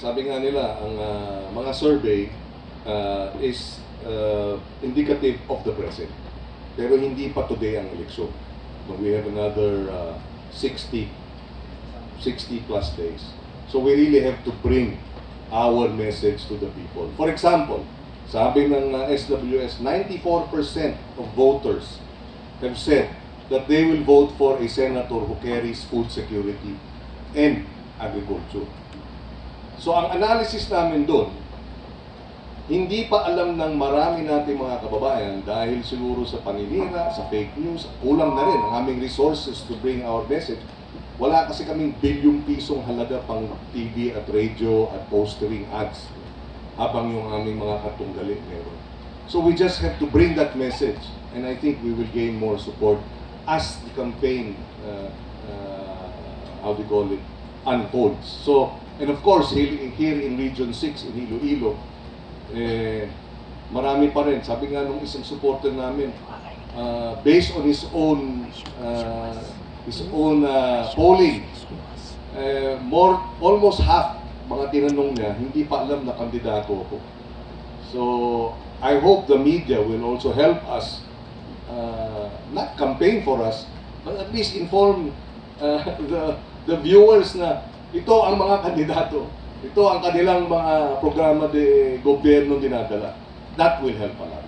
sabi nga nila, ang mga survey is indicative of the present. Pero hindi pa today ang eleksyon. But we have another 60 plus days. So we really have to bring our message to the people. For example, sabi ng SWS, 94% of voters have said that they will vote for a senator who carries food security and agriculture. So ang analysis namin doon, hindi pa alam ng marami nating mga kababayan dahil siguro sa paninira, sa fake news, kulang na rin ang aming resources to bring our message. Wala kasi kaming bilyong pisong halaga pang TV at radio at postering ads habang yung aming mga katunggali meron. So we just have to bring that message, and I think we will gain more support as the campaign, how do you call it, unfolds. So, and of course, here in Region 6, in Iloilo, marami pa rin. Sabi nga nung isang supporter namin, based on his own polling, almost half mga tinanong niya, hindi pa alam na kandidato ako. So, I hope the media will also help us, not campaign for us, but at least inform the viewers na ito ang mga kandidato. Ito ang kanilang mga programa de gobyerno dinadala. That will help a lot.